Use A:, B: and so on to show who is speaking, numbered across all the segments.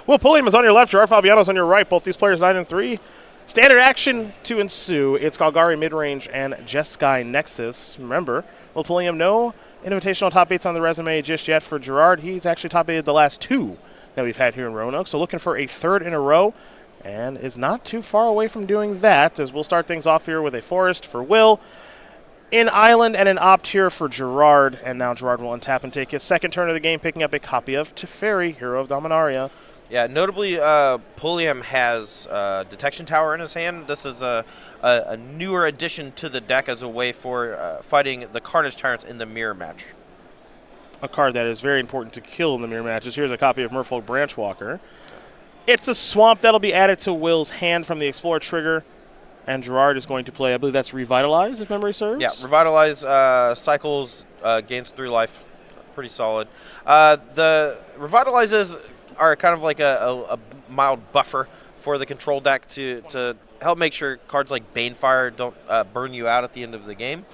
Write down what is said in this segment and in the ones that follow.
A: Will Pulliam is on your left, Gerard Fabiano is on your right. Both these players 9 and 3. Standard action to ensue. It's Golgari Midrange and Jeskai Nexus. Remember, Will Pulliam, no invitational top 8s on the resume just yet for Gerard. He's actually top 8 the last 2 that we've had here in Roanoke. So looking for a 3rd in a row, and is not too far away from doing that, as we'll start things off here with a Forest for Will, an Island and an Opt here for Gerard, and now Gerard will untap and take his 2nd turn of the game, picking up a copy of Teferi, Hero of Dominaria.
B: Yeah, notably, Pulliam has Detection Tower in his hand. This is a newer addition to the deck as a way for fighting the Carnage Tyrants in the mirror match.
A: A card that is very important to kill in the mirror matches. Here's a copy of Merfolk Branchwalker. It's a Swamp that'll be added to Will's hand from the Explorer trigger, and Gerard is going to play, I believe that's Revitalize, if memory serves?
B: Yeah, Revitalize cycles, gains 3 life. Pretty solid. The Revitalizes are kind of like a mild buffer for the control deck to help make sure cards like Banefire don't burn you out at the end of the game.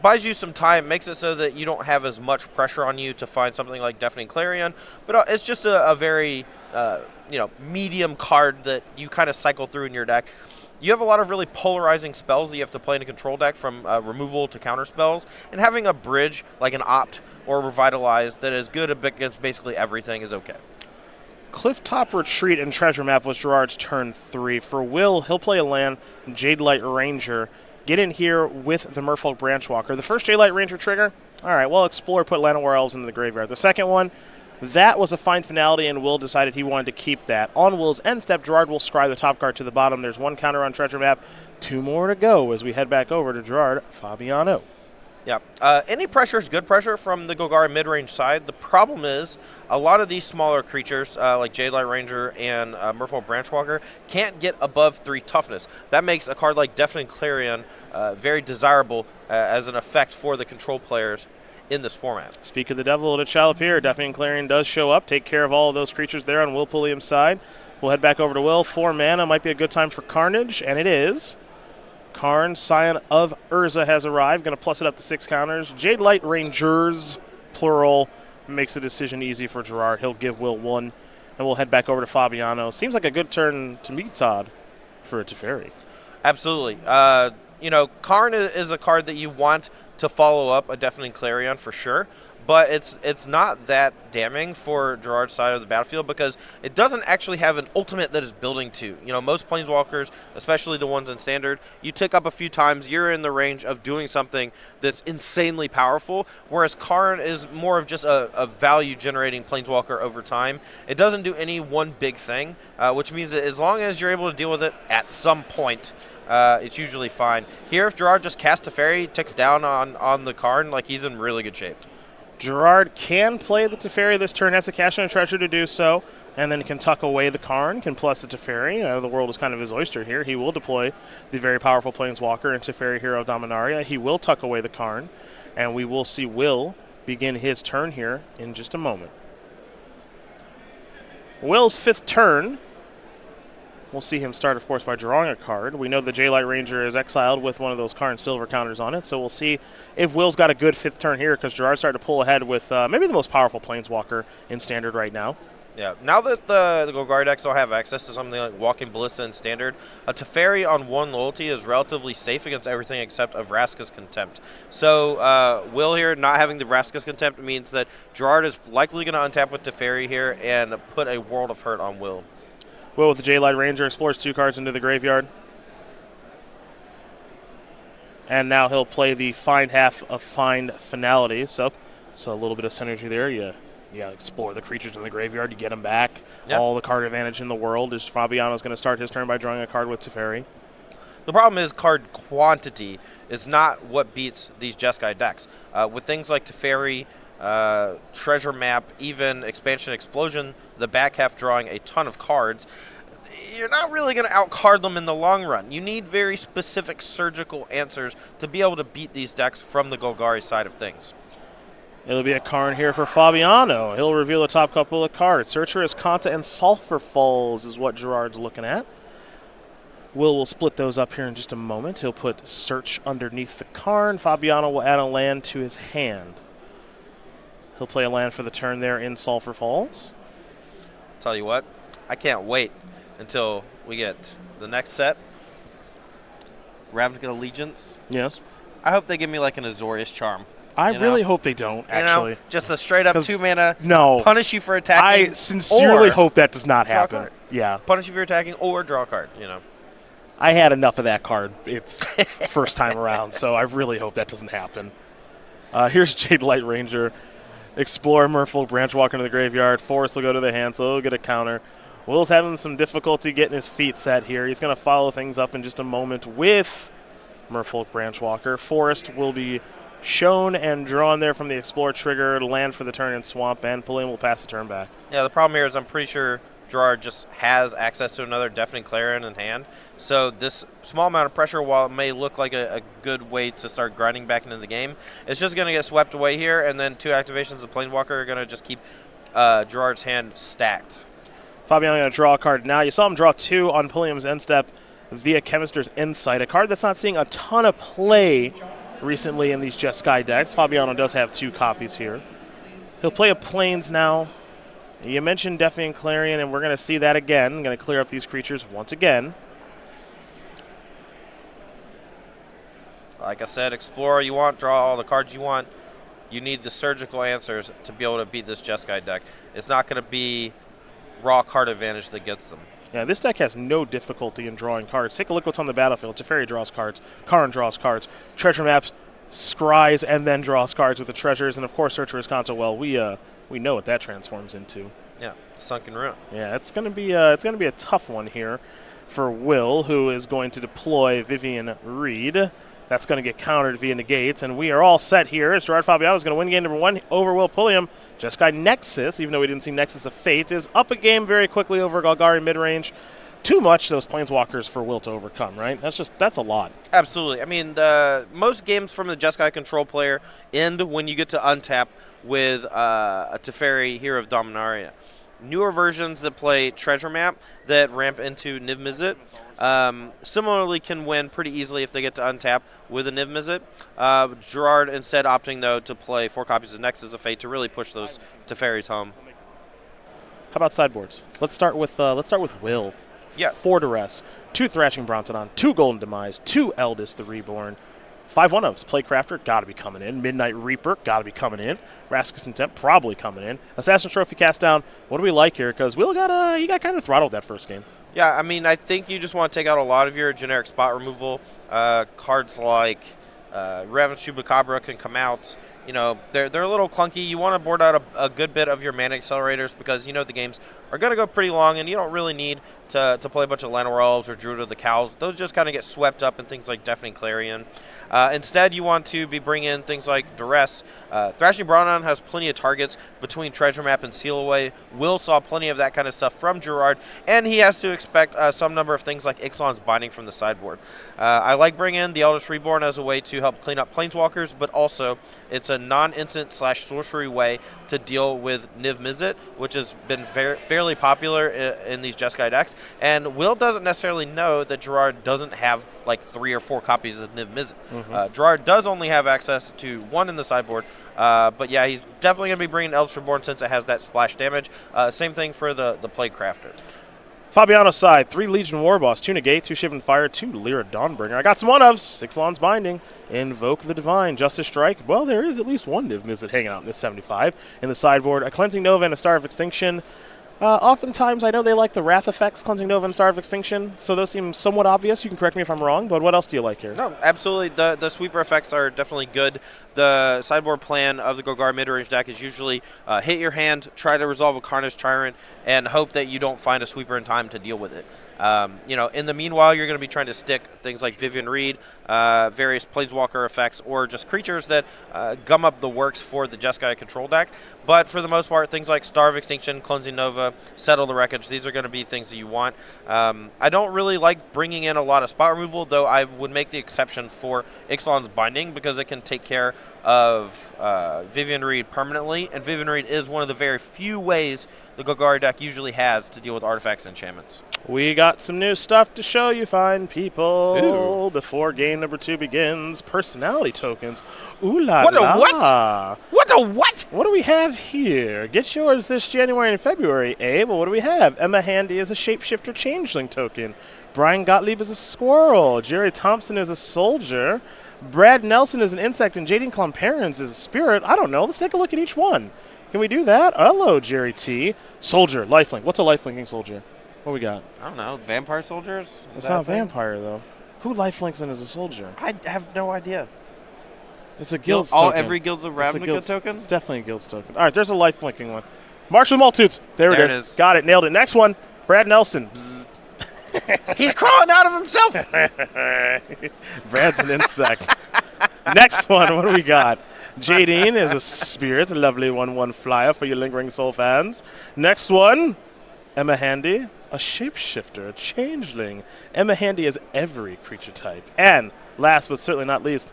B: Buys you some time, makes it so that you don't have as much pressure on you to find something like Deafening Clarion, but it's just a very medium card that you kind of cycle through in your deck. You have a lot of really polarizing spells that you have to play in a control deck, from removal to counter spells, and having a bridge like an Opt or Revitalize that is good against basically everything is okay.
A: Clifftop Retreat and Treasure Map was Gerard's turn 3. For Will, he'll play a land, Jadelight Ranger. Get in here with the Merfolk Branchwalker. The first Jadelight Ranger trigger, all right, well, Explore, put Llanowar Elves into the graveyard. The second one, that was a fine finality, and Will decided he wanted to keep that. On Will's end step, Gerard will scry the top card to the bottom. There's 1 counter on Treasure Map, 2 more to go as we head back over to Gerard Fabiano.
B: Yeah. Any pressure is good pressure from the Golgari mid-range side. The problem is a lot of these smaller creatures, like Jadelight Ranger and Merfolk Branchwalker, can't get above 3 toughness. That makes a card like Deafening Clarion very desirable as an effect for the control players in this format.
A: Speak of the devil, it shall appear. Deafening Clarion does show up. Take care of all of those creatures there on Will Pulliam's side. We'll head back over to Will. 4 mana might be a good time for Carnage, and it is. Karn, Scion of Urza, has arrived. Going to plus it up to 6 counters. Jadelight Rangers, plural, makes the decision easy for Gerard. He'll give Will 1, and we'll head back over to Fabiano. Seems like a good turn to me, Todd, for a Teferi.
B: Absolutely. Karn is a card that you want to follow up a Deafening Clarion for sure, but it's not that damning for Gerard's side of the battlefield because it doesn't actually have an ultimate that is building to. Most Planeswalkers, especially the ones in Standard, you tick up a few times, you're in the range of doing something that's insanely powerful, whereas Karn is more of just a value-generating Planeswalker over time. It doesn't do any one big thing, which means that as long as you're able to deal with it at some point, it's usually fine. Here, if Gerard just casts Teferi, ticks down on the Karn, like he's in really good shape.
A: Gerard can play the Teferi this turn, has the cash and a treasure to do so, and then can tuck away the Karn, can plus the Teferi. The world is kind of his oyster here. He will deploy the very powerful Planeswalker and Teferi, Hero of Dominaria. He will tuck away the Karn, and we will see Will begin his turn here in just a moment. Will's 5th turn. We'll see him start, of course, by drawing a card. We know the Jadelight Ranger is exiled with one of those Karn Silver counters on it, so we'll see if Will's got a good 5th turn here because Gerard's starting to pull ahead with maybe the most powerful Planeswalker in Standard right now.
B: Yeah, now that the Golgari decks don't have access to something like Walking Ballista in Standard, a Teferi on 1 loyalty is relatively safe against everything except of Vraska's Contempt. So Will here not having the Vraska's Contempt means that Gerard is likely going to untap with Teferi here and put a World of Hurt on Will.
A: Will with the Jadelight Ranger explores 2 cards into the graveyard. And now he'll play the Find Half of Find Finality. So a little bit of synergy there. You explore the creatures in the graveyard. You get them back. Yep. All the card advantage in the world. Is Fabiano's going to start his turn by drawing a card with Teferi.
B: The problem is card quantity is not what beats these Jeskai decks. With things like Teferi, Treasure Map, even Expansion Explosion, the back half drawing a ton of cards, you're not really going to out-card them in the long run. You need very specific surgical answers to be able to beat these decks from the Golgari side of things.
A: It'll be a Karn here for Fabiano. He'll reveal the top couple of cards. Searcherous, Kanta, and Sulphur Falls is what Gerard's looking at. Will split those up here in just a moment. He'll put Search underneath the Karn. Fabiano will add a land to his hand. He'll play a land for the turn there in Sulphur Falls.
B: Tell you what, I can't wait until we get the next set. Ravnica Allegiance.
A: Yes.
B: I hope they give me like an Azorius Charm.
A: I really hope they don't, actually.
B: Just a straight-up 2-mana,
A: no,
B: punish you for attacking.
A: I sincerely hope that does not happen. Yeah.
B: Punish you for attacking or draw a card,
A: I had enough of that card its first time around, so I really hope that doesn't happen. Here's Jade Light Ranger. Explore, Merfolk, Branchwalker into the graveyard. Forest will go to the hand, so he'll get a counter. Will's having some difficulty getting his feet set here. He's going to follow things up in just a moment with Merfolk, Branchwalker. Forest will be shown and drawn there from the Explore trigger, land for the turn in Swamp, and Pulliam will pass the turn back.
B: Yeah, the problem here is I'm pretty sure Gerard just has access to another Deafening Clarion in hand. So this small amount of pressure, while it may look like a good way to start grinding back into the game, it's just going to get swept away here, and then 2 activations of Planeswalker are going to just keep Gerard's hand stacked.
A: Fabiano going to draw a card now. You saw him draw 2 on Pulliam's end step via Chemister's Insight, a card that's not seeing a ton of play recently in these Jeskai decks. Fabiano does have 2 copies here. He'll play a Plains now. You mentioned Deafening Clarion, and we're going to see that again. I'm going to clear up these creatures once again.
B: Like I said, explore you want, draw all the cards you want. You need the surgical answers to be able to beat this Jeskai deck. It's not going to be raw card advantage that gets them.
A: Yeah, this deck has no difficulty in drawing cards. Take a look what's on the battlefield. Teferi draws cards. Karn draws cards. Treasure Maps scries and then draws cards with the treasures. And, of course, Searcher's Console. Well, we know what that transforms into.
B: Yeah, Sunken Ruin.
A: Yeah, it's going to be a tough one here for Will, who is going to deploy Vivian Reed. That's going to get countered via negate, and we are all set here as Gerard Fabiano is going to win game number 1 over Will Pulliam. Jeskai Nexus, even though we didn't see Nexus of Fate, is up a game very quickly over Golgari midrange. Too much, those Planeswalkers for Will to overcome, right? That's a lot.
B: Absolutely. I mean, most games from the Jeskai control player end when you get to untap with a Teferi, Hero of Dominaria. Newer versions that play Treasure Map that ramp into Niv Mizzet similarly can win pretty easily if they get to untap with a Niv Mizzet. Gerard instead opting, though, to play 4 copies of Nexus of Fate to really push those Teferis home.
A: How about sideboards? Let's start with Will.
B: Yeah.
A: 4 Duress, 2 Thrashing Brontodon, 2 Golden Demise, 2 Eldest the Reborn, 5 one-ofs. Playcrafter, got to be coming in. Midnight Reaper, got to be coming in. Rascus Intent, probably coming in. Assassin Trophy cast down. What do we like here? Because Will got kind of throttled that first game.
B: Yeah, I mean, I think you just want to take out a lot of your generic spot removal. Cards like Raven Chupacabra can come out. They're a little clunky. You want to board out a good bit of your mana accelerators because the games are going to go pretty long, and you don't really need to play a bunch of Llanowar Elves or Druid of the Cows. Those just kind of get swept up in things like Deafening Clarion. Instead, you want to be bringing in things like Duress. Thrashing Brontodon has plenty of targets between Treasure Map and Seal Away. Will saw plenty of that kind of stuff from Gerard, and he has to expect some number of things like Ixalan's Binding from the sideboard. I like bringing in the Eldest Reborn as a way to help clean up Planeswalkers, but also it's a non-instant / sorcery way to deal with Niv Mizzet, which has been fairly popular in these Jeskai decks. And Will doesn't necessarily know that Gerard doesn't have like 3 or 4 copies of Niv Mizzet. Mm-hmm. Gerard does only have access to 1 in the sideboard, but yeah, he's definitely going to be bringing Eldest Reborn since it has that splash damage. Same thing for the Plaguecrafter.
A: Fabiano's side, 3 Legion Warboss, 2 Negate, 2 Shivan Fire, 2 Lyra Dawnbringer. I got some one-ofs. Ixalan's Binding, Invoke the Divine, Justice Strike. Well, there is at least one Niv Mizzet hanging out in this 75. In the sideboard, a Cleansing Nova and a Star of Extinction. Oftentimes, I know they like the Wrath effects, Cleansing Nova and Star of Extinction, so those seem somewhat obvious. You can correct me if I'm wrong, but what else do you like here?
B: No, absolutely. The sweeper effects are definitely good. The sideboard plan of the Golgari midrange deck is usually hit your hand, try to resolve a Carnage Tyrant, and hope that you don't find a sweeper in time to deal with it. In the meanwhile, you're going to be trying to stick things like Vivian Reed, various Planeswalker effects, or just creatures that gum up the works for the Jeskai control deck. But for the most part, things like Star of Extinction, Cleansing Nova, Settle the Wreckage, these are going to be things that you want. I don't really like bringing in a lot of spot removal, though I would make the exception for Ixalan's Binding because it can take care of Vivian Reed permanently, and Vivian Reed is one of the very few ways the Golgari deck usually has to deal with artifacts and enchantments.
A: We got some new stuff to show you fine people.
B: Ooh.
A: Before game number 2 begins. Personality tokens. Ooh la
B: What
A: la.
B: a what? What a what?
A: What do we have here? Get yours this January and February, eh? But what do we have? Emma Handy is a shapeshifter changeling token. Brian Gottlieb is a squirrel. Jerry Thompson is a soldier. Brad Nelson is an insect, and Jaden Klomperens is a spirit. I don't know. Let's take a look at each one. Can we do that? Hello, Jerry T. Soldier, lifelink. What's a lifelinking soldier? What we got?
B: I don't know. Vampire soldiers?
A: It's not a vampire, though. Who lifelinks in as a soldier?
B: I have no idea.
A: It's a guild's token.
B: Every Guilds of Ravnica token?
A: It's definitely a guild's token. All right, there's a lifelinking one. March of the Multitudes. There it is. Got it. Nailed it. Next one. Brad Nelson.
B: He's crawling out of himself.
A: Brad's an insect. Next one. What do we got? Jadine is a spirit, a lovely 1/1 flyer for you lingering soul fans. Next one. Emma Handy, a shapeshifter, a changeling. Emma Handy is every creature type. And last but certainly not least,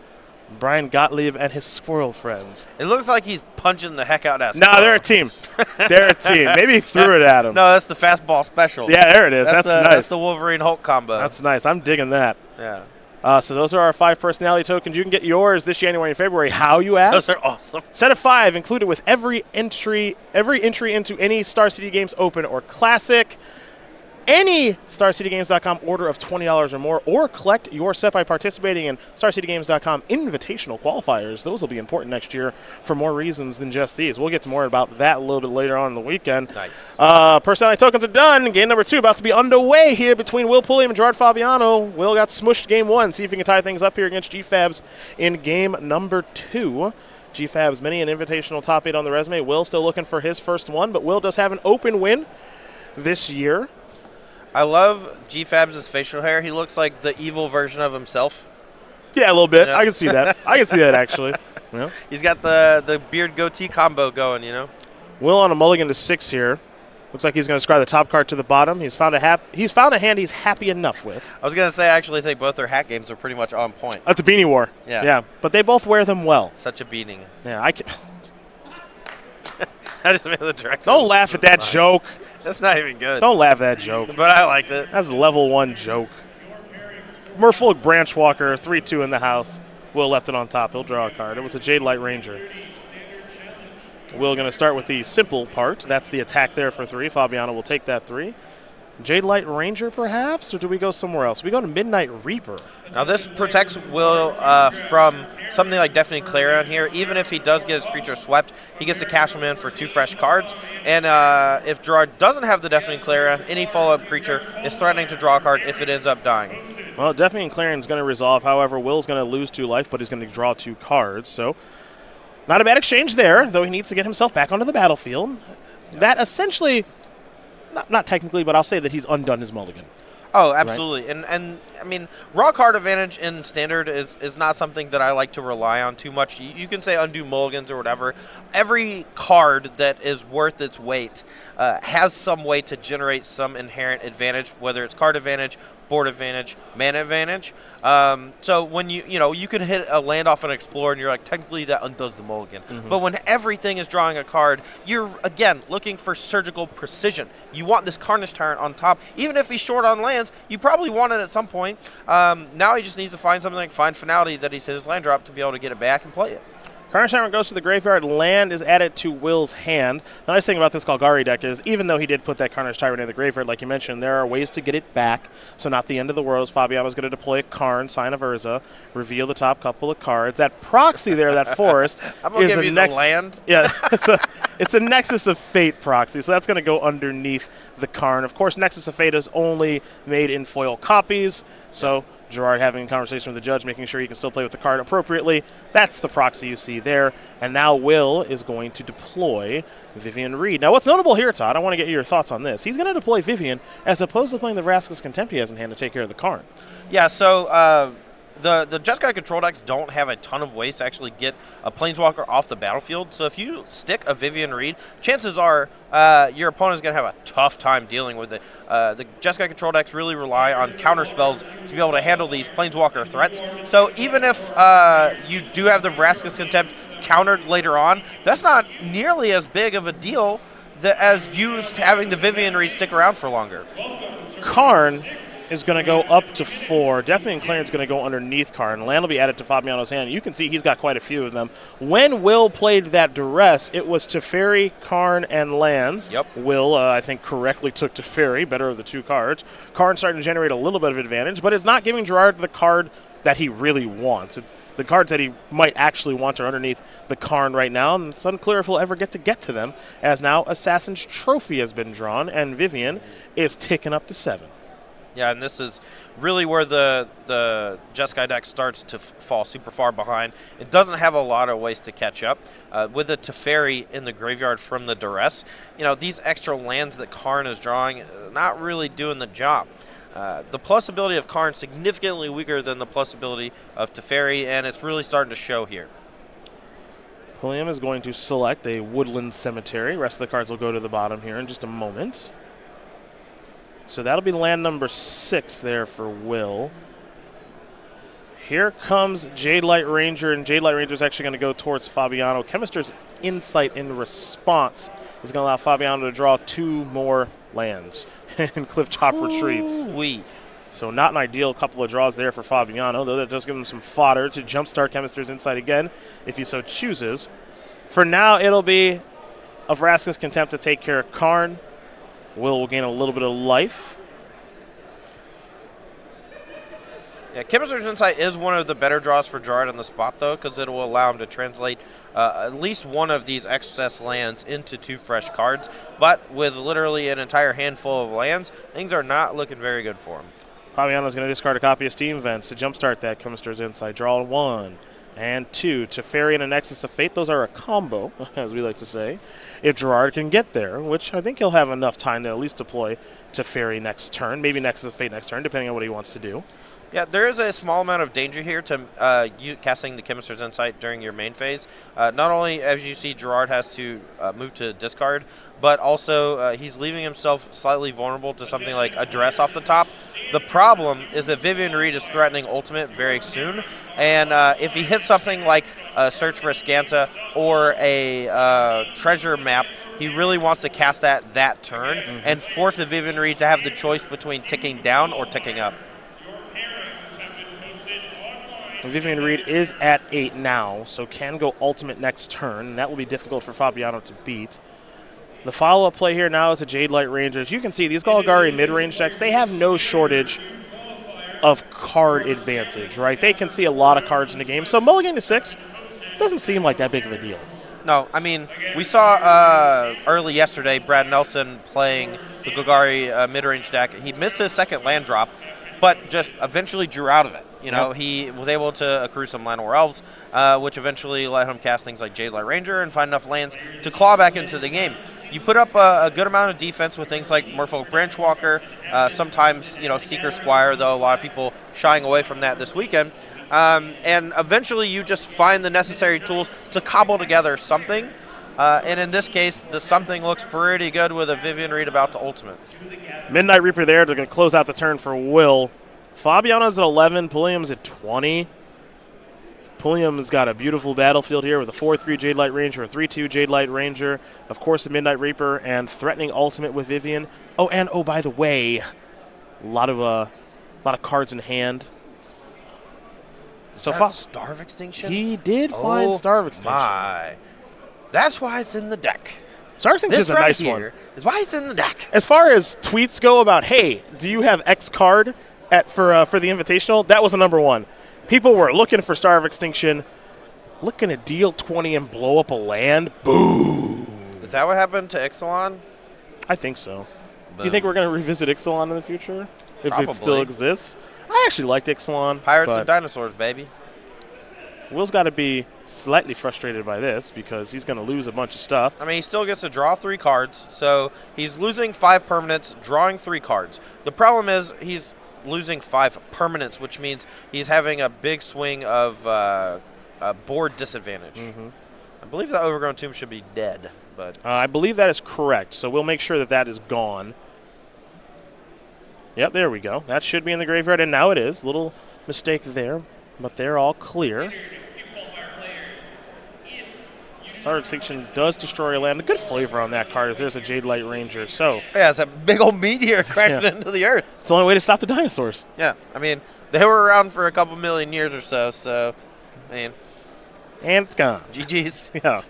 A: Brian Gottlieb and his squirrel friends.
B: It looks like he's punching the heck out of that.
A: No, they're a team. They're a team. Maybe he threw it at him.
B: No, that's the fastball special.
A: Yeah, there it is. That's nice.
B: That's the Wolverine Hulk combo.
A: That's nice. I'm digging that.
B: Yeah.
A: So those are our 5 personality tokens. You can get yours this January and February. How, you ask?
B: Those are awesome.
A: Set of 5 included with every entry into any Star City Games Open or Classic. Any StarCityGames.com order of $20 or more, or collect your set by participating in StarCityGames.com invitational qualifiers. Those will be important next year for more reasons than just these. We'll get to more about that a little bit later on in the weekend.
B: Nice.
A: Personality tokens are done. Game number 2 about to be underway here between Will Pulliam and Gerard Fabiano. Will got smushed game 1. See if he can tie things up here against GFabs in game number 2. GFabs, many an invitational top 8 on the resume. Will still looking for his first one, but Will does have an open win this year.
B: I love GFabs' facial hair. He looks like the evil version of himself.
A: Yeah, a little bit.
B: You know?
A: I can see that. I can see that, actually. Yeah.
B: He's got the beard goatee combo going, you know.
A: Will on a mulligan to 6 here. Looks like he's going to scry the top card to the bottom. He's found a hand he's happy enough with.
B: I was going to say, I actually think both their hat games are pretty much on point.
A: That's a beanie war.
B: Yeah.
A: But they both wear them well.
B: Such a beating.
A: Yeah, I can.
B: I just made the direct.
A: Don't laugh at that joke.
B: That's not even good.
A: Don't laugh at that joke.
B: But I liked it.
A: That's a level 1 joke. Merfolk Branchwalker, 3/2 in the house. Will left it on top. He'll draw a card. It was a Jade Light Ranger. Will going to start with the simple part. That's the attack there for 3. Fabiano will take that 3. Jade Light Ranger, perhaps? Or do we go somewhere else? We go to Midnight Reaper.
B: Now, this protects Will from something like Deafening Clarion here. Even if he does get his creature swept, he gets to cash them in for 2 fresh cards. And if Gerard doesn't have the Deafening Clarion, any follow-up creature is threatening to draw a card if it ends up dying.
A: Well, Deafening Clarion is going to resolve. However, Will's going to lose 2 life, but he's going to draw 2 cards. So, not a bad exchange there, though he needs to get himself back onto the battlefield. That essentially... Not technically, but I'll say that he's undone his mulligan.
B: Oh, absolutely. Right? And I mean, raw card advantage in Standard is not something that I like to rely on too much. You can say undo mulligans or whatever. Every card that is worth its weight has some way to generate some inherent advantage, whether it's card advantage, board advantage, mana advantage. So when you can hit a land off an Explorer and you're like, technically that undoes the mulligan. Mm-hmm. But when everything is drawing a card, you're, again, looking for surgical precision. You want this Carnage Tyrant on top. Even if he's short on lands, you probably want it at some point. Now he just needs to find something like Find Finality that he's hit his land drop to be able to get it back and play it.
A: Carnage Tyrant goes to the graveyard. Land is added to Will's hand. The nice thing about this Golgari deck is, even though he did put that Carnage Tyrant in the graveyard, like you mentioned, there are ways to get it back. So not the end of the world. Fabiano's going to deploy a Karn, Sign of Urza, reveal the top couple of cards. That proxy there, that forest,
B: I'm gonna
A: is
B: give
A: a
B: you the land.
A: Yeah, it's a Nexus of Fate proxy. So that's going to go underneath the Karn. Of course, Nexus of Fate is only made in foil copies. So Gerard having a conversation with the judge, making sure he can still play with the card appropriately. That's the proxy you see there. And now Will is going to deploy Vivian Reed. Now, what's notable here, Todd, I want to get your thoughts on this. He's going to deploy Vivian as opposed to playing the Vraska's Contempt he has in hand to take care of the Karn.
B: Yeah, so the Jeskai control decks don't have a ton of ways to actually get a Planeswalker off the battlefield. So if you stick a Vivian Reed, chances are your opponent's going to have a tough time dealing with it. The Jeskai control decks really rely on counter spells to be able to handle these Planeswalker threats. So even if you do have the Vraska's Contempt countered later on, that's not nearly as big of a deal as used having the Vivian Reed stick around for longer.
A: Karn is going to go up to 4. Definitely and Clarence going to go underneath Karn. Land will be added to Fabiano's hand. You can see he's got quite a few of them. When Will played that duress, it was Teferi, Karn, and Lands.
B: Yep.
A: Will, I think, correctly took Teferi, better of the 2 cards. Karn starting to generate a little bit of advantage, but it's not giving Gerard the card that he really wants. The cards that he might actually want are underneath the Karn right now, and it's unclear if he'll ever get to them, as now Assassin's Trophy has been drawn, and Vivian is ticking up to 7.
B: Yeah, and this is really where the Jeskai deck starts to fall super far behind. It doesn't have a lot of ways to catch up. With the Teferi in the graveyard from the duress, these extra lands that Karn is drawing, not really doing the job. The plus ability of Karn significantly weaker than the plus ability of Teferi, and it's really starting to show here.
A: Pulliam is going to select a Woodland Cemetery. Rest of the cards will go to the bottom here in just a moment. So that'll be land number 6 there for Will. Here comes Jade Light Ranger, and Jade Light Ranger is actually going to go towards Fabiano. Chemister's Insight in response is going to allow Fabiano to draw 2 more lands, and Cliff Chop retreats. So not an ideal couple of draws there for Fabiano, though that does give him some fodder to jumpstart Chemister's Insight again, if he so chooses. For now, it'll be a Vraska's Contempt to take care of Karn. Will gain a little bit of life.
B: Yeah, Chemister's Insight is one of the better draws for Gerard on the spot, though, because it will allow him to translate at least one of these excess lands into 2 fresh cards. But with literally an entire handful of lands, things are not looking very good for him.
A: Fabiano's going to discard a copy of Steam Vents to jumpstart that Chemister's Insight. Draw 1 and 2. Teferi and a Nexus of Fate. Those are a combo, as we like to say, if Gerard can get there, which I think he'll have enough time to at least deploy Teferi next turn, maybe Nexus of Fate next turn, depending on what he wants to do.
B: Yeah, there is a small amount of danger here to you casting the Chemister's Insight during your main phase. Not only, as you see, Gerard has to move to discard, but also he's leaving himself slightly vulnerable to something like a duress off the top. The problem is that Vivian Reed is threatening ultimate very soon, and if he hits something like a Search for a Scanta or a treasure map, he really wants to cast that turn and force the Vivian Reed to have the choice between ticking down or ticking up.
A: Vivian Reed is at 8 now, so can go ultimate next turn, and that will be difficult for Fabiano to beat. The follow-up play here now is a Jade Light Ranger. As you can see, these Golgari mid-range decks, they have no shortage of card advantage, right? They can see a lot of cards in the game, so mulligan to 6 doesn't seem like that big of a deal.
B: No, I mean, we saw early yesterday Brad Nelson playing the Golgari mid-range deck. He missed his second land drop, but just eventually drew out of it. He was able to accrue some Llanowar Elves, which eventually let him cast things like Jade Light Ranger and find enough lands to claw back into the game. You put up a good amount of defense with things like Merfolk Branchwalker, sometimes, Seeker Squire, though a lot of people shying away from that this weekend. And eventually you just find the necessary tools to cobble together something. And in this case, the something looks pretty good with a Vivian Reed about to ultimate.
A: Midnight Reaper there. They're going to close out the turn for Will. Fabiano's at 11. Pulliam's at 20. Pulliam's got a beautiful battlefield here with a 4-3 Jade Light Ranger, a 3-2 Jade Light Ranger, of course the Midnight Reaper, and threatening ultimate with Vivian. Oh, by the way, a lot of cards in hand.
B: So Starve Extinction?
A: He did find Starve Extinction.
B: My. That's why it's in the deck.
A: Starve Extinction is a nice one.
B: This is why it's in the deck.
A: As far as tweets go about, hey, do you have X card for the Invitational? That was the number one. People were looking for Starve Extinction, looking to deal 20 and blow up a land. Boom.
B: Is that what happened to Ixalan?
A: I think so. Boom. Do you think we're going to revisit Ixalan in the future? If
B: Probably.
A: It still exists? I actually liked Ixalan.
B: Pirates and Dinosaurs, baby.
A: Will's got to be slightly frustrated by this because he's going to lose a bunch of stuff.
B: I mean, he still gets to draw 3 cards, so he's losing 5 permanents, drawing 3 cards. The problem is he's losing 5 permanents, which means he's having a big swing of board disadvantage. Mm-hmm. I believe that Overgrown Tomb should be dead, but
A: I believe that is correct, so we'll make sure that is gone. Yep, there we go. That should be in the graveyard, and now it is. Little mistake there, but they're all clear. Star Extinction does destroy a land. A good flavor on that card is there's a Jade Light Ranger. So
B: yeah, it's a big old meteor crashing into the earth.
A: It's the only way to stop the dinosaurs.
B: Yeah, I mean, they were around for a couple million years or so, so, I mean.
A: And it's gone.
B: GG's.
A: Yeah.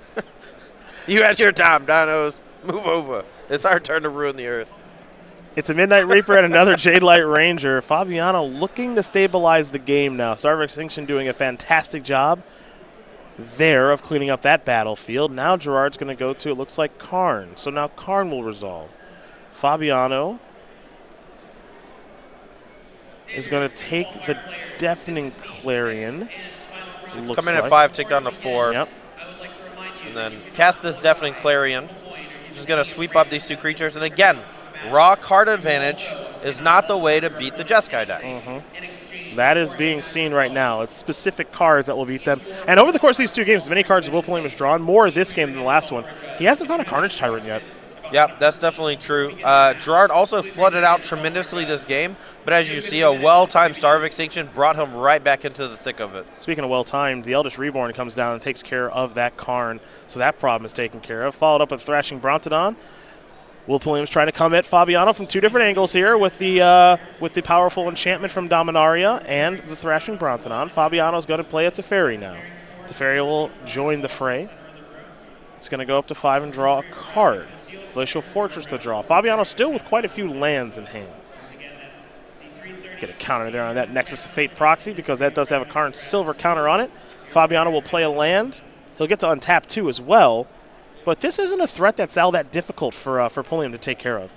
B: You had your time, dinos. Move over. It's our turn to ruin the earth.
A: It's a Midnight Reaper and another Jade Light Ranger. Fabiano looking to stabilize the game now. Star of Extinction doing a fantastic job there of cleaning up that battlefield. Now Gerard's going to go to, it looks like, Karn. So now Karn will resolve. Fabiano is going to take the Deafening Clarion.
B: Come in at 5, take down to 4.
A: Yep.
B: And then cast this Deafening Clarion. She's going to sweep up these 2 creatures. And again, raw card advantage is not the way to beat the Jeskai deck.
A: That is being seen right now. It's specific cards that will beat them. And over the course of these 2 games, as many cards as Pulliam has drawn, more this game than the last one. He hasn't found a Carnage Tyrant yet.
B: Yep, that's definitely true. Gerard also flooded out tremendously this game, but as you see, a well-timed Star of Extinction brought him right back into the thick of it.
A: Speaking of well-timed, the Eldest Reborn comes down and takes care of that Karn, so that problem is taken care of. Followed up with Thrashing Brontodon. Will Pulliam's trying to come at Fabiano from 2 different angles here with the powerful enchantment from Dominaria and the Thrashing Brontodon. Fabiano's going to play a Teferi now. Teferi will join the fray. It's going to go up to 5 and draw a card. Glacial Fortress to draw. Fabiano still with quite a few lands in hand. Get a counter there on that Nexus of Fate proxy because that does have a Karn Silver counter on it. Fabiano will play a land. He'll get to untap 2 as well. But this isn't a threat that's all that difficult for Pulliam to take care of.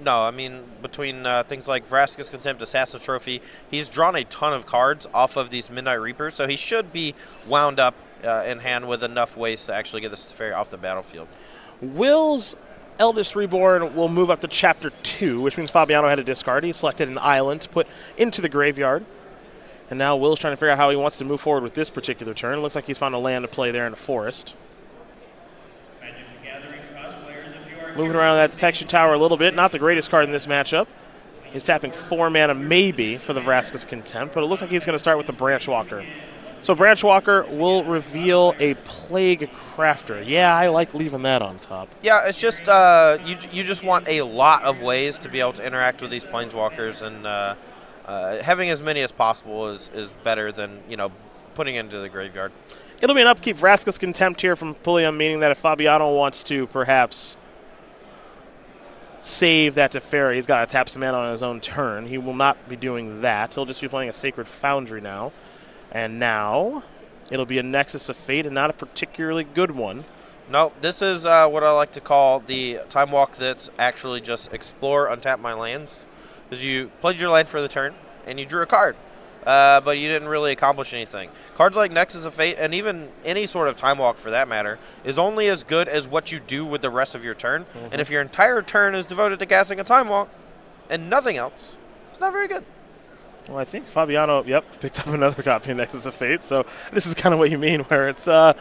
B: No, I mean, between things like Vraska's Contempt, Assassin Trophy, he's drawn a ton of cards off of these Midnight Reapers, so he should be wound up in hand with enough ways to actually get this Teferi off the battlefield. Will's
A: Eldest Reborn will move up to Chapter 2, which means Fabiano had a discard. He selected an island to put into the graveyard. And now Will's trying to figure out how he wants to move forward with this particular turn. It looks like he's found a land to play there in the forest. Moving around that Detection Tower a little bit. Not the greatest card in this matchup. He's tapping 4 mana maybe for the Vraska's Contempt, but it looks like he's going to start with the Branch Walker. So Branch Walker will reveal a Plague Crafter. Yeah, I like leaving that on top.
B: Yeah, it's just you just want a lot of ways to be able to interact with these Planeswalkers, and having as many as possible is better than, you know, putting into the graveyard.
A: It'll be an upkeep Vraska's Contempt here from Pulliam, meaning that if Fabiano wants to perhaps save that Teferi, he's got to tap some mana on his own turn. He will not be doing that. He'll just be playing a Sacred Foundry now. And now it'll be a Nexus of Fate, and not a particularly good one.
B: No, this is what I like to call the time walk that's actually just explore, untap my lands. Because you played your land for the turn, and you drew a card. But you didn't really accomplish anything. Cards like Nexus of Fate, and even any sort of Time Walk for that matter, is only as good as what you do with the rest of your turn. And if your entire turn is devoted to casting a Time Walk and nothing else, it's not very good.
A: Well, I think Fabiano, picked up another copy of Nexus of Fate, so this is kind of what you mean, where it's, I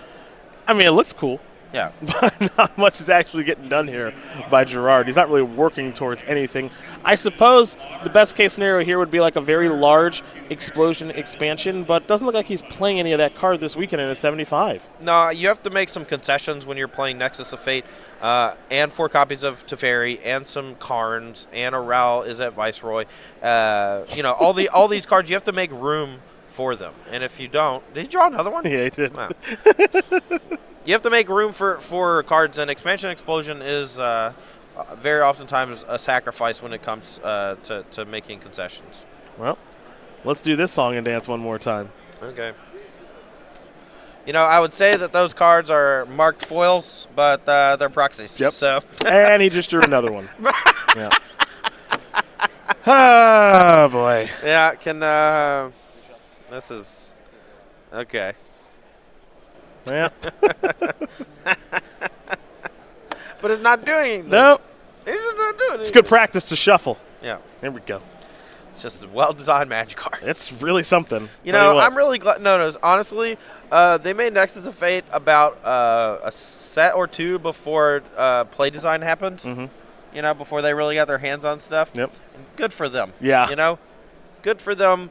A: mean, it looks cool.
B: Yeah.
A: But not much is actually getting done here by Gerard. He's not really working towards anything. I suppose the best case scenario here would be like a very large explosion expansion, but doesn't look like he's playing any of that card this weekend in a 75.
B: No, you have to make some concessions when you're playing Nexus of Fate, and 4 copies of Teferi, and some Karns, and a Ral is at Viceroy. You know, all these cards, you have to make room for them. And if you don't, did you draw another one?
A: Yeah, he did.
B: Wow. You have to make room for cards, and Expansion Explosion is very oftentimes a sacrifice when it comes to making concessions.
A: Well, let's do this song and dance one more time.
B: Okay. You know, I would say that those cards are marked foils, but they're proxies.
A: Yep.
B: So.
A: And he just drew another one. Yeah. Oh, boy.
B: Yeah, this is okay.
A: Yeah.
B: But it's not doing anything.
A: Nope.
B: It's not doing anything.
A: It's good practice to shuffle.
B: Yeah.
A: There we go.
B: It's just a well-designed Magic card.
A: It's really something.
B: You know, I'm really glad. No, honestly, they made Nexus of Fate about a set or 2 before play design happened.
A: Mm-hmm.
B: You know, before they really got their hands on stuff.
A: Yep.
B: And good for them.
A: Yeah.
B: You know, good for them.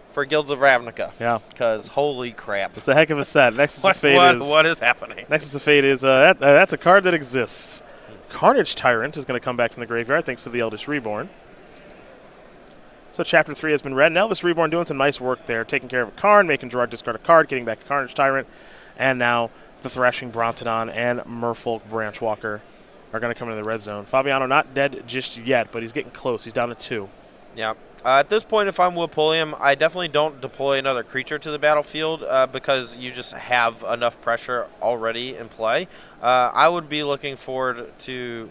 B: for Guilds of Ravnica.
A: Yeah.
B: Because holy crap.
A: It's a heck of a set. Nexus of Fate
B: what is happening?
A: Nexus of Fate is that's a card that exists. Carnage Tyrant is going to come back from the graveyard thanks to the Eldest Reborn. So Chapter 3 has been read, and Elvis Reborn doing some nice work there, taking care of a Karn, making Gerard discard a card, getting back a Carnage Tyrant, and now the Thrashing Brontodon and Merfolk Branchwalker are going to come into the red zone. Fabiano not dead just yet, but he's getting close. He's down to 2.
B: Yeah. At this point, if I'm Will Pulliam, I definitely don't deploy another creature to the battlefield because you just have enough pressure already in play. I would be looking forward to...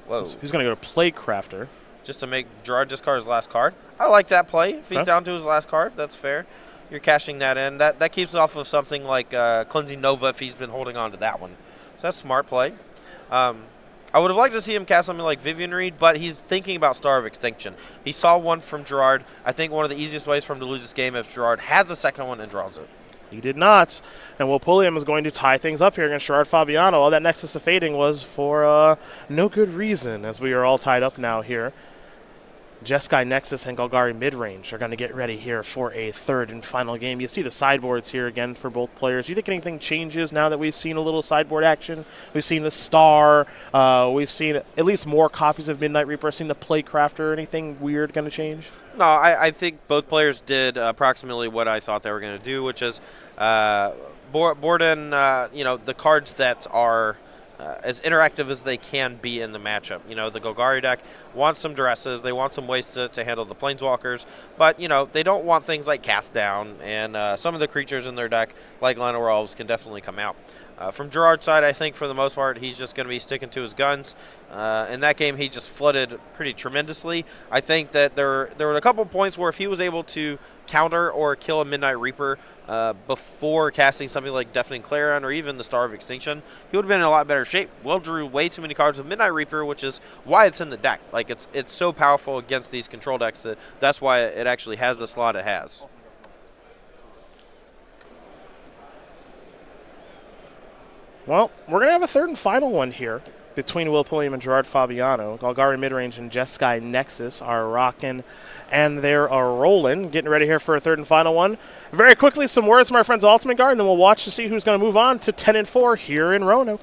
B: Whoa.
A: He's going to go to Playcrafter.
B: Just to make Gerard discard his last card. I like that play. If he's down to his last card, that's fair. You're cashing that in. That keeps off of something like Cleansing Nova if he's been holding on to that one. So that's smart play. I would have liked to see him cast something like Vivian Reed, but he's thinking about Star of Extinction. He saw one from Gerard. I think one of the easiest ways for him to lose this game if Gerard has a second one and draws it.
A: He did not. And Will Pulliam is going to tie things up here against Gerard Fabiano. All that Nexus of Fading was for no good reason, as we are all tied up now here. Jeskai Nexus and Golgari Midrange are going to get ready here for a third and final game. You see the sideboards here again for both players. Do you think anything changes now that we've seen a little sideboard action? We've seen the Star. We've seen at least more copies of Midnight Reaper. I've seen the Playcrafter. Anything weird going to change?
B: No, I think both players did approximately what I thought they were going to do, which is board in the cards that are as interactive as they can be in the matchup. The Golgari deck wants some duresses. They want some ways to handle the Planeswalkers. But, they don't want things like Cast Down. And some of the creatures in their deck, like Llanowar Elves, can definitely come out. From Gerard's side, I think for the most part, he's just going to be sticking to his guns. In that game, he just flooded pretty tremendously. I think that there were a couple points where if he was able to counter or kill a Midnight Reaper before casting something like Deafening Clarion or even the Star of Extinction, he would have been in a lot better shape. Will drew way too many cards of Midnight Reaper, which is why it's in the deck. Like it's so powerful against these control decks that's why it actually has the slot it has.
A: Well, we're going to have a third and final one here between Will Pulliam and Gerard Fabiano. Golgari Midrange and Jeskai Nexus are rocking, and they're rolling. Getting ready here for a third and final one. Very quickly, some words from our friends at Ultimate Guard, and then we'll watch to see who's going to move on to 10-4 here in Roanoke.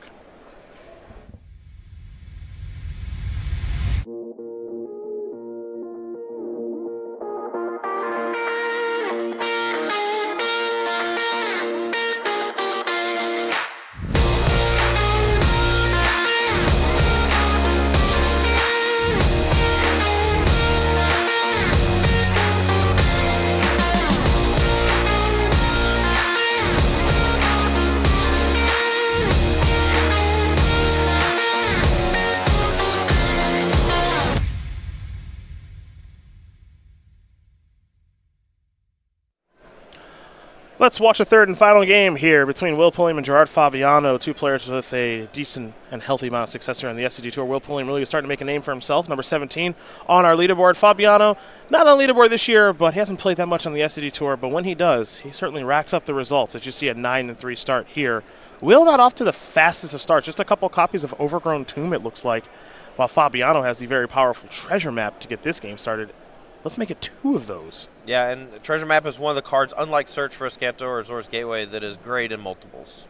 A: Let's watch a third and final game here between Will Pulliam and Gerard Fabiano, two players with a decent and healthy amount of success here on the SCG Tour. Will Pulliam really is starting to make a name for himself, number 17 on our leaderboard. Fabiano, not on leaderboard this year, but he hasn't played that much on the SCG Tour. But when he does, he certainly racks up the results, as you see a 9-3 start here. Will not off to the fastest of starts, just a couple copies of Overgrown Tomb, it looks like, while Fabiano has the very powerful treasure map to get this game started. Let's make it 2 of those.
B: Yeah, and Treasure Map is one of the cards, unlike Search for Escanto or Azor's Gateway, that is great in multiples.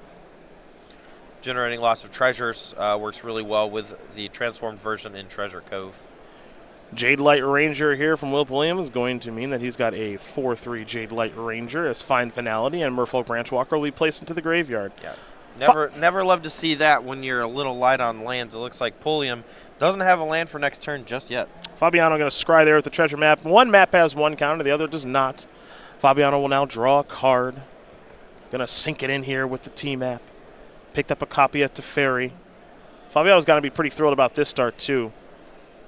B: Generating lots of treasures works really well with the transformed version in Treasure Cove.
A: Jade Light Ranger here from Will Pulliam is going to mean that he's got a 4-3 Jade Light Ranger as Fine Finality, and Merfolk Branchwalker will be placed into the graveyard.
B: Yeah, never love to see that when you're a little light on lands. It looks like Pulliam doesn't have a land for next turn just yet.
A: Fabiano going to scry there with the treasure map. One map has one counter, the other does not. Fabiano will now draw a card. Going to sink it in here with the T-map. Picked up a copy at Teferi. Fabiano's going to be pretty thrilled about this start, too,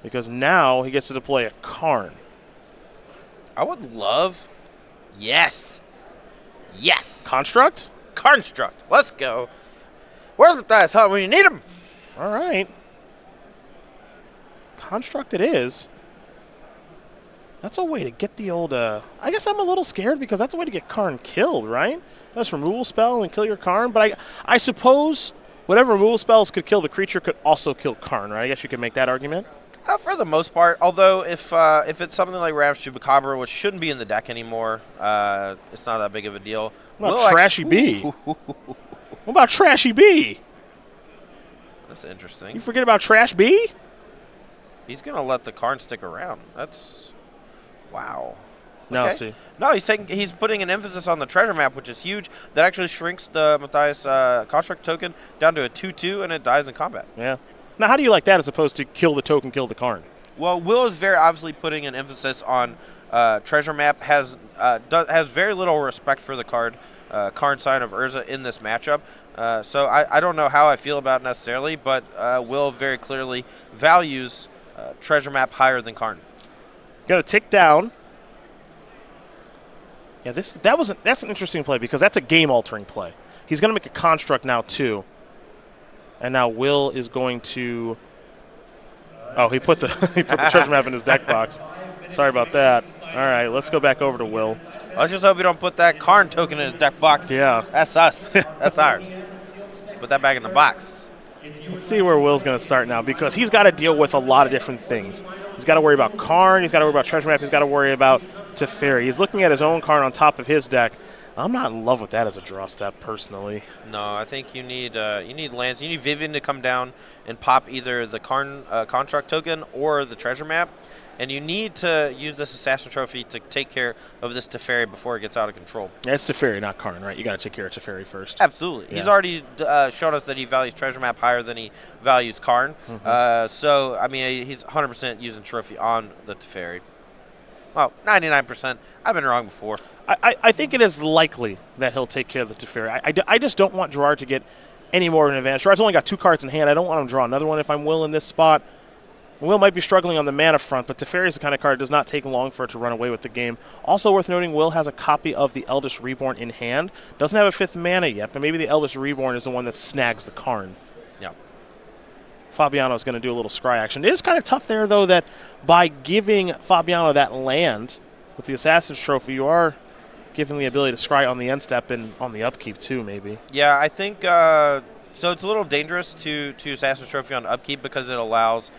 A: because now he gets to deploy a Karn.
B: I would love... Yes.
A: Construct?
B: Construct. Let's go. Where's the dice hut when you need them?
A: All right. Construct it is. That's a way to get the old... I guess I'm a little scared because that's a way to get Karn killed, right? That's removal spell and kill your Karn. But I suppose whatever removal spells could kill the creature could also kill Karn, right? I guess you could make that argument.
B: For the most part, although if it's something like Ravage Chupacabra, which shouldn't be in the deck anymore, it's not that big of a deal.
A: What about Trashy B? What about Trashy B?
B: That's interesting.
A: You forget about Trash B?
B: He's going to let the Karn stick around. That's... Wow.
A: No,
B: Okay.
A: see.
B: No, he's putting an emphasis on the treasure map, which is huge. That actually shrinks the Matthias construct token down to a 2/2, and it dies in combat.
A: Yeah. Now, how do you like that as opposed to kill the token, kill the Karn?
B: Well, Will is very obviously putting an emphasis on treasure map. Has very little respect for the card Karn Sign of Urza in this matchup. So I don't know how I feel about it necessarily, but Will very clearly values treasure map higher than Karn.
A: Got to tick down. Yeah, that's an interesting play because that's a game-altering play. He's going to make a construct now too, and now Will is going to. Oh, he put the treasure map in his deck box. Sorry about that. All right, let's go back over to Will.
B: Let's just hope we don't put that Karn token in his deck box.
A: Yeah,
B: that's us. That's ours. Put that back in the box.
A: Let's see where Will's going to start now because he's got to deal with a lot of different things. He's got to worry about Karn. He's got to worry about treasure map. He's got to worry about Teferi. He's looking at his own Karn on top of his deck. I'm not in love with that as a draw step, personally.
B: No, I think you need lands. You need Vivian to come down and pop either the Karn construct token or the treasure map. And you need to use this Assassin Trophy to take care of this Teferi before it gets out of control.
A: Yeah, it's Teferi, not Karn, right? You got to take care of Teferi first.
B: Absolutely. Yeah. He's already shown us that he values treasure map higher than he values Karn. So, I mean, he's 100% using Trophy on the Teferi. Well, 99%. I've been wrong before.
A: I think it is likely that he'll take care of the Teferi. I just don't want Gerard to get any more of an advantage. Gerard's only got 2 cards in hand. I don't want him to draw another one if I'm Will in this spot. Will might be struggling on the mana front, but Teferi is the kind of card that does not take long for it to run away with the game. Also worth noting, Will has a copy of the Eldest Reborn in hand. Doesn't have a 5th mana yet, but maybe the Eldest Reborn is the one that snags the Karn.
B: Yeah.
A: Fabiano is going to do a little scry action. It is kind of tough there, though, that by giving Fabiano that land with the Assassin's Trophy, you are giving the ability to scry on the end step and on the upkeep, too, maybe.
B: Yeah, I think so it's a little dangerous to Assassin's Trophy on upkeep because it allows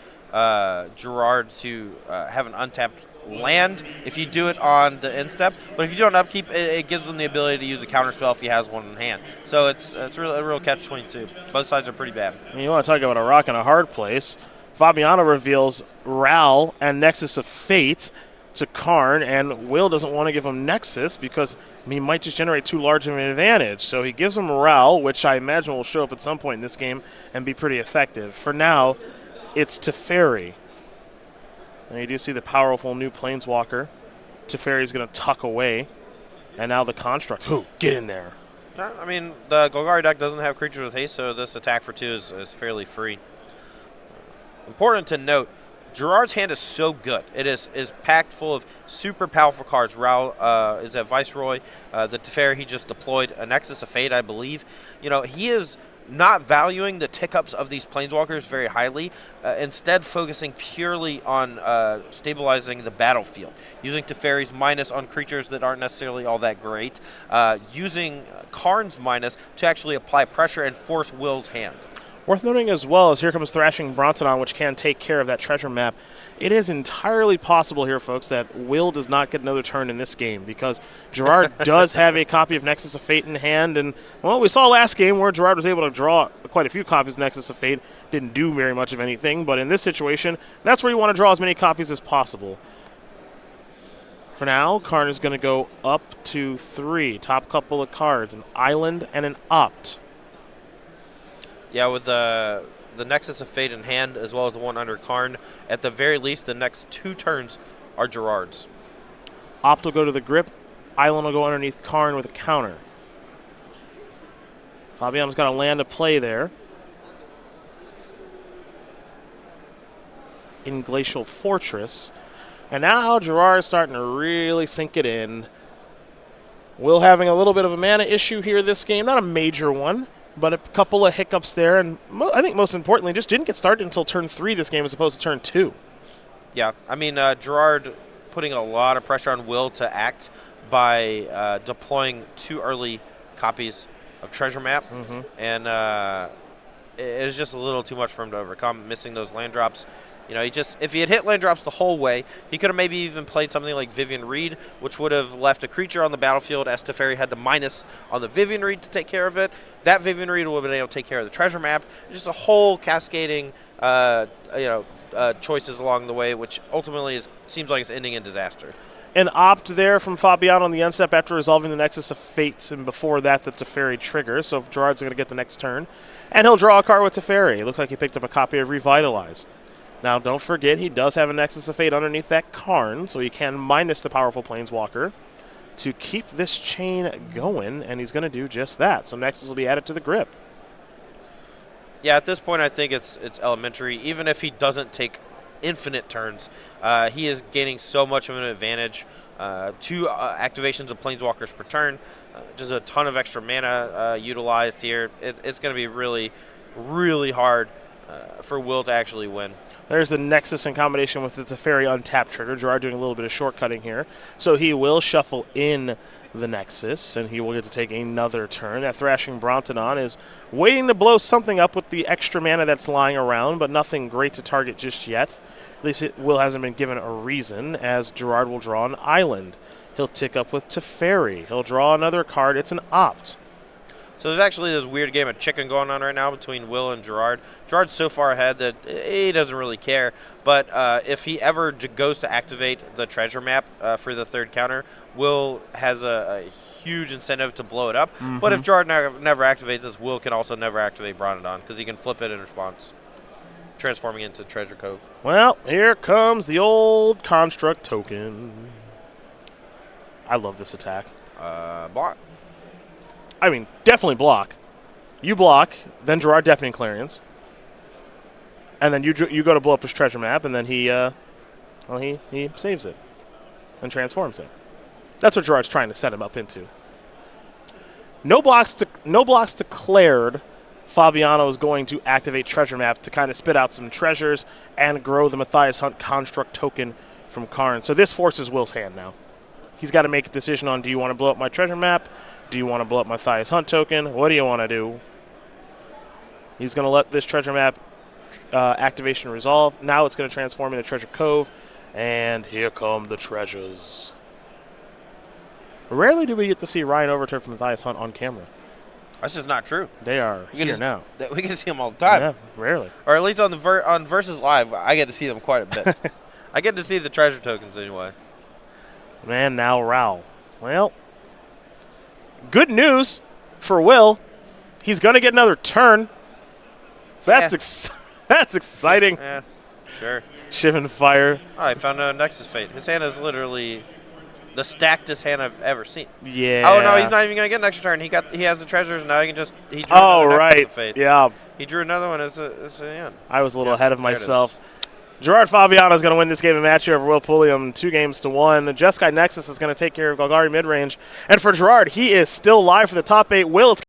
B: Gerard to have an untapped land if you do it on the end step. But if you do it on upkeep, it gives him the ability to use a counter spell if he has one in hand. So it's a real catch-22. Both sides are pretty bad.
A: You want to talk about a rock and a hard place. Fabiano reveals Ral and Nexus of Fate to Karn, and Will doesn't want to give him Nexus because he might just generate too large of an advantage. So he gives him Ral, which I imagine will show up at some point in this game and be pretty effective. For now, it's Teferi. And you do see the powerful new Planeswalker. Teferi's going to tuck away. And now the Construct. Ooh, get in there.
B: I mean, the Golgari deck doesn't have creatures with haste, so this attack for 2 is fairly free. Important to note, Gerard's hand is so good. It is packed full of super powerful cards. Ral is at Viceroy. The Teferi he just deployed. A Nexus of Fate, I believe. You know, he is not valuing the tick-ups of these Planeswalkers very highly, instead focusing purely on stabilizing the battlefield, using Teferi's minus on creatures that aren't necessarily all that great, using Karn's minus to actually apply pressure and force Will's hand.
A: Worth noting as well is here comes Thrashing Brontodon, which can take care of that treasure map. It is entirely possible here, folks, that Will does not get another turn in this game because Gerard does have a copy of Nexus of Fate in hand. And, well, we saw last game where Gerard was able to draw quite a few copies of Nexus of Fate. Didn't do very much of anything, but in this situation, that's where you want to draw as many copies as possible. For now, Karn is going to go up to 3. Top couple of cards, an Island and an Opt.
B: Yeah, with the Nexus of Fate in hand, as well as the one under Karn, at the very least, the next 2 turns are Gerard's.
A: Opt will go to the grip. Island will go underneath Karn with a counter. Fabiano's got a land to play there. In Glacial Fortress. And now Gerard's starting to really sink it in. Will having a little bit of a mana issue here this game. Not a major one, but a couple of hiccups there, and I think most importantly, just didn't get started until turn 3 this game as opposed to turn 2.
B: Yeah, I mean, Gerard putting a lot of pressure on Will to act by deploying 2 early copies of Treasure Map, and it was just a little too much for him to overcome, missing those land drops. You know, if he had hit land drops the whole way, he could have maybe even played something like Vivian Reed, which would have left a creature on the battlefield as Teferi had to minus on the Vivian Reed to take care of it. That Vivian Reed would have been able to take care of the treasure map. Just a whole cascading, choices along the way, which ultimately seems like it's ending in disaster.
A: An opt there from Fabiano on the end step after resolving the Nexus of Fate, and before that, the Teferi trigger. So if Gerard's going to get the next turn, and he'll draw a card with Teferi. It looks like he picked up a copy of Revitalize. Now, don't forget, he does have a Nexus of Fate underneath that Karn, so he can minus the powerful Planeswalker to keep this chain going, and he's going to do just that. So Nexus will be added to the grip.
B: Yeah, at this point, I think it's elementary. Even if he doesn't take infinite turns, he is gaining so much of an advantage. 2 activations of Planeswalkers per turn, just a ton of extra mana utilized here. It's going to be really, really hard for Will to actually win.
A: There's the Nexus in combination with the Teferi untapped trigger. Gerard doing a little bit of shortcutting here. So he will shuffle in the Nexus, and he will get to take another turn. That Thrashing Brontodon is waiting to blow something up with the extra mana that's lying around, but nothing great to target just yet. At least Will hasn't been given a reason, as Gerard will draw an island. He'll tick up with Teferi. He'll draw another card. It's an opt.
B: So there's actually this weird game of chicken going on right now between Will and Gerard. Gerard's so far ahead that he doesn't really care. But if he ever goes to activate the treasure map for the 3rd counter, Will has a huge incentive to blow it up. Mm-hmm. But if Gerard never activates this, Will can also never activate Brontodon because he can flip it in response, transforming it into Treasure Cove.
A: Well, here comes the old Construct token. I love this attack.
B: Block.
A: I mean, definitely block. You block, then Gerard Deafening Clarions. And then you go to blow up his treasure map, and then he saves it and transforms it. That's what Gerard's trying to set him up into. No blocks declared. Fabiano is going to activate treasure map to kind of spit out some treasures and grow the Matthias Hunt Construct token from Karn. So this forces Will's hand now. He's got to make a decision on, do you want to blow up my treasure map? Do you want to blow up Matthias Hunt token? What do you want to do? He's going to let this treasure map activation resolve. Now it's going to transform into Treasure Cove. And here come the treasures. Rarely do we get to see Ryan Overturf from Matthias Hunt on camera.
B: That's just not true.
A: They are here now.
B: We can see them all the time.
A: Yeah, rarely.
B: Or at least on Versus Live, I get to see them quite a bit. I get to see the treasure tokens anyway.
A: Man, now Raoul. Well, good news for Will. He's going to get another turn. So that's exciting.
B: Yeah, sure.
A: Shivan Fire.
B: Oh, I found a Nexus Fate. His hand is literally the stackedest hand I've ever seen.
A: Yeah.
B: Oh no, he's not even gonna get an extra turn. He has the treasures now. He can just drew
A: another
B: Nexus
A: right.
B: Fate.
A: Yeah.
B: He drew another one as the end.
A: I was a little ahead of myself. Gerard Fabiano is going to win this game of match here over Will Pulliam 2-1. Jeskai Nexus is going to take care of Golgari midrange. And for Gerard, he is still live for the top 8. Will, it's